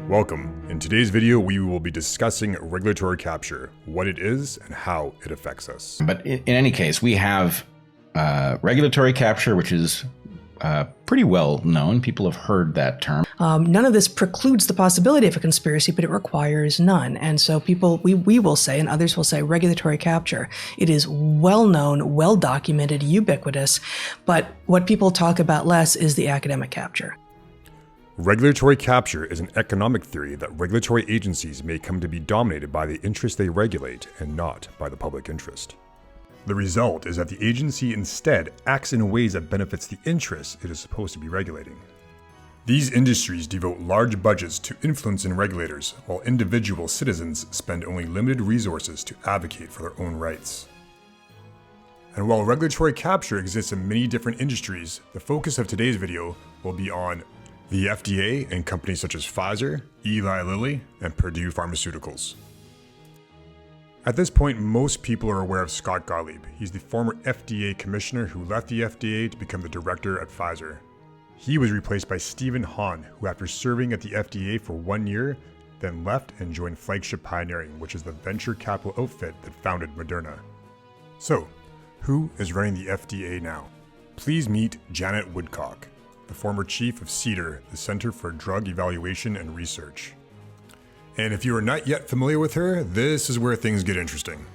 Welcome. In today's video, we will be discussing regulatory capture, what it is and how it affects us. But in any case, we have regulatory capture, which is pretty well known. People have heard that term. None of this precludes the possibility of a conspiracy, but it requires none. And so we will say, and others will say, regulatory capture. It is well known, well documented, ubiquitous, but what people talk about less is the academic capture. Regulatory capture is an economic theory that regulatory agencies may come to be dominated by the interests they regulate and not by the public interest. The result is that the agency instead acts in ways that benefits the interests it is supposed to be regulating. These industries devote large budgets to influencing regulators, while individual citizens spend only limited resources to advocate for their own rights. And while regulatory capture exists in many different industries, the focus of today's video will be on the FDA and companies such as Pfizer, Eli Lilly, and Purdue Pharmaceuticals. At this point, most people are aware of Scott Gottlieb. He's the former FDA commissioner who left the FDA to become the director at Pfizer. He was replaced by Stephen Hahn, who after serving at the FDA for 1 year, then left and joined Flagship Pioneering, which is the venture capital outfit that founded Moderna. So, who is running the FDA now? Please meet Janet Woodcock, the former chief of CDER, the Center for Drug Evaluation and Research. And if you are not yet familiar with her, this is where things get interesting.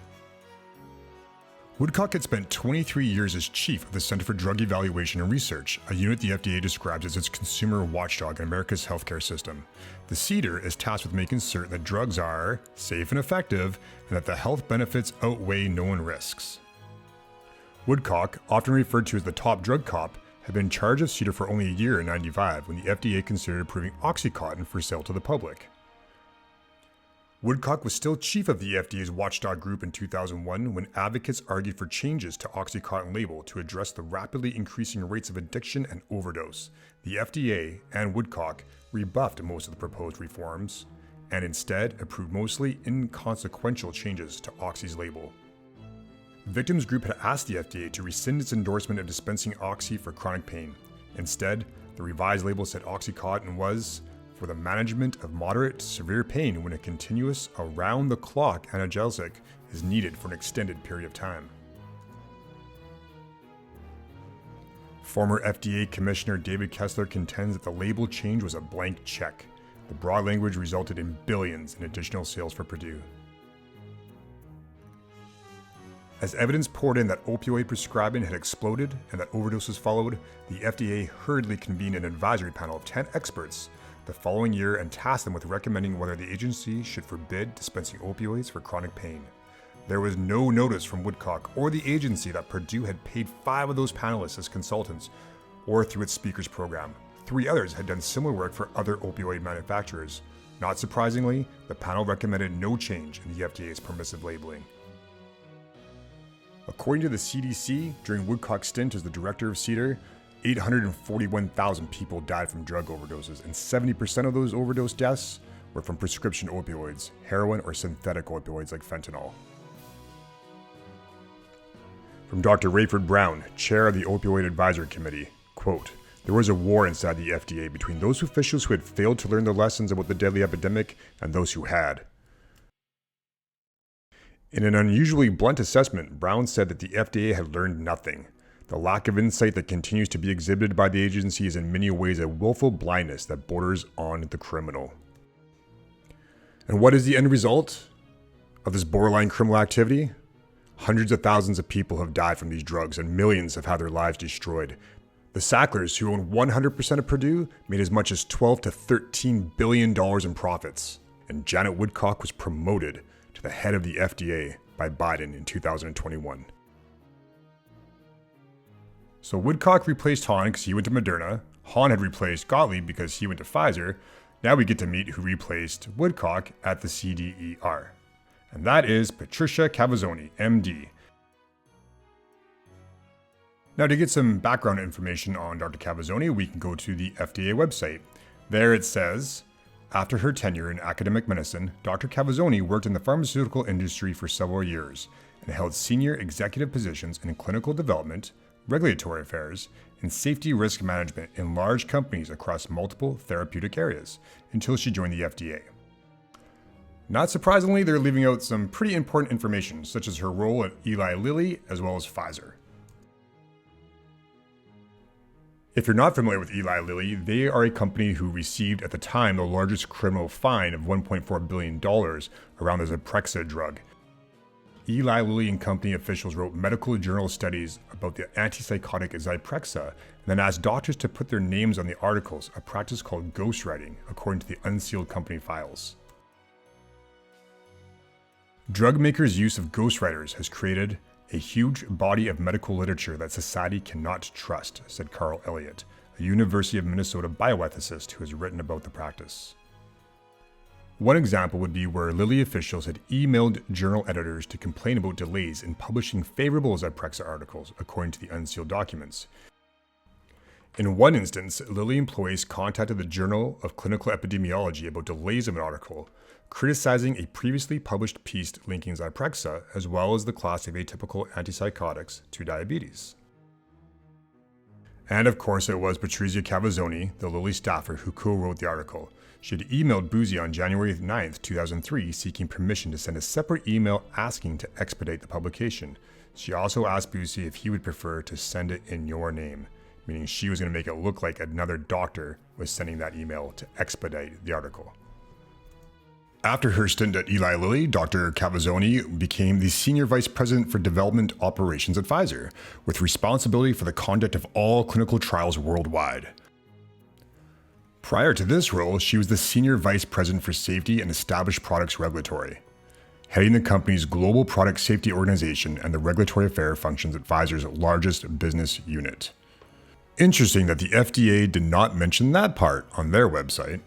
Woodcock had spent 23 years as chief of the Center for Drug Evaluation and Research, a unit the FDA describes as its consumer watchdog in America's healthcare system. The CDER is tasked with making certain that drugs are safe and effective, and that the health benefits outweigh known risks. Woodcock, often referred to as the top drug cop, had been in charge of CDER for only a year in '95 when the FDA considered approving Oxycontin for sale to the public. Woodcock was still chief of the FDA's watchdog group in 2001 when advocates argued for changes to Oxycontin label to address the rapidly increasing rates of addiction and overdose. The FDA and Woodcock rebuffed most of the proposed reforms and instead approved mostly inconsequential changes to Oxy's label. The victims group had asked the FDA to rescind its endorsement of dispensing Oxy for chronic pain. Instead, the revised label said Oxycontin was for the management of moderate to severe pain when a continuous, around-the-clock analgesic is needed for an extended period of time. Former FDA Commissioner David Kessler contends that the label change was a blank check. The broad language resulted in billions in additional sales for Purdue. As evidence poured in that opioid prescribing had exploded and that overdoses followed, the FDA hurriedly convened an advisory panel of 10 experts the following year and tasked them with recommending whether the agency should forbid dispensing opioids for chronic pain. There was no notice from Woodcock or the agency that Purdue had paid 5 of those panelists as consultants or through its speakers program. 3 others had done similar work for other opioid manufacturers. Not surprisingly, the panel recommended no change in the FDA's permissive labeling. According to the CDC, during Woodcock's stint as the director of CDER, 841,000 people died from drug overdoses, and 70% of those overdose deaths were from prescription opioids, heroin, or synthetic opioids like fentanyl. From Dr. Rayford Brown, chair of the Opioid Advisory Committee, quote, "There was a war inside the FDA between those officials who had failed to learn the lessons about the deadly epidemic and those who had." In an unusually blunt assessment, Brown said that the FDA had learned nothing. The lack of insight that continues to be exhibited by the agency is in many ways a willful blindness that borders on the criminal. And what is the end result of this borderline criminal activity? Hundreds of thousands of people have died from these drugs and millions have had their lives destroyed. The Sacklers, who own 100% of Purdue, made as much as $12 to $13 billion in profits. And Janet Woodcock was promoted to the head of the FDA by Biden in 2021. So Woodcock replaced Hahn because he went to Moderna. Hahn had replaced Gottlieb because he went to Pfizer. Now we get to meet who replaced Woodcock at the CDER. And that is Patricia Cavazzoni, MD. Now to get some background information on Dr. Cavazzoni, we can go to the FDA website. There it says, after her tenure in academic medicine, Dr. Cavazzoni worked in the pharmaceutical industry for several years and held senior executive positions in clinical development, regulatory affairs, and safety risk management in large companies across multiple therapeutic areas until she joined the FDA. Not surprisingly, they're leaving out some pretty important information, such as her role at Eli Lilly as well as Pfizer. If you're not familiar with Eli Lilly, they are a company who received at the time the largest criminal fine of $1.4 billion around the Zyprexa drug. Eli Lilly and Company officials wrote medical journal studies about the antipsychotic Zyprexa and then asked doctors to put their names on the articles, a practice called ghostwriting, according to the unsealed company files. Drug makers' use of ghostwriters has created a huge body of medical literature that society cannot trust, said Carl Elliott, a University of Minnesota bioethicist who has written about the practice. One example would be where Lilly officials had emailed journal editors to complain about delays in publishing favorable Zyprexa articles, according to the unsealed documents. In one instance, Lilly employees contacted the Journal of Clinical Epidemiology about delays of an article, criticizing a previously published piece linking Zyprexa as well as the class of atypical antipsychotics to diabetes. And of course, it was Patrizia Cavazzoni, the Lilly staffer, who co-wrote the article. She had emailed Boozy on January 9, 2003, seeking permission to send a separate email asking to expedite the publication. She also asked Boozy if he would prefer to send it in your name, meaning she was going to make it look like another doctor was sending that email to expedite the article. After her stint at Eli Lilly, Dr. Cavazzoni became the Senior Vice President for Development Operations at Pfizer, with responsibility for the conduct of all clinical trials worldwide. Prior to this role, she was the Senior Vice President for Safety and Established Products Regulatory, heading the company's global product safety organization and the regulatory affairs functions at Pfizer's largest business unit. Interesting that the FDA did not mention that part on their website.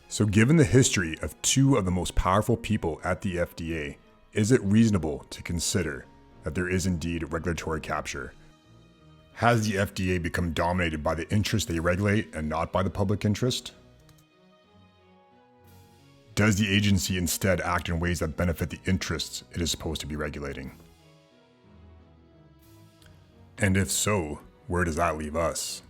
So given the history of two of the most powerful people at the FDA, is it reasonable to consider that there is indeed regulatory capture? Has the FDA become dominated by the interests they regulate and not by the public interest? Does the agency instead act in ways that benefit the interests it is supposed to be regulating? And if so, where does that leave us?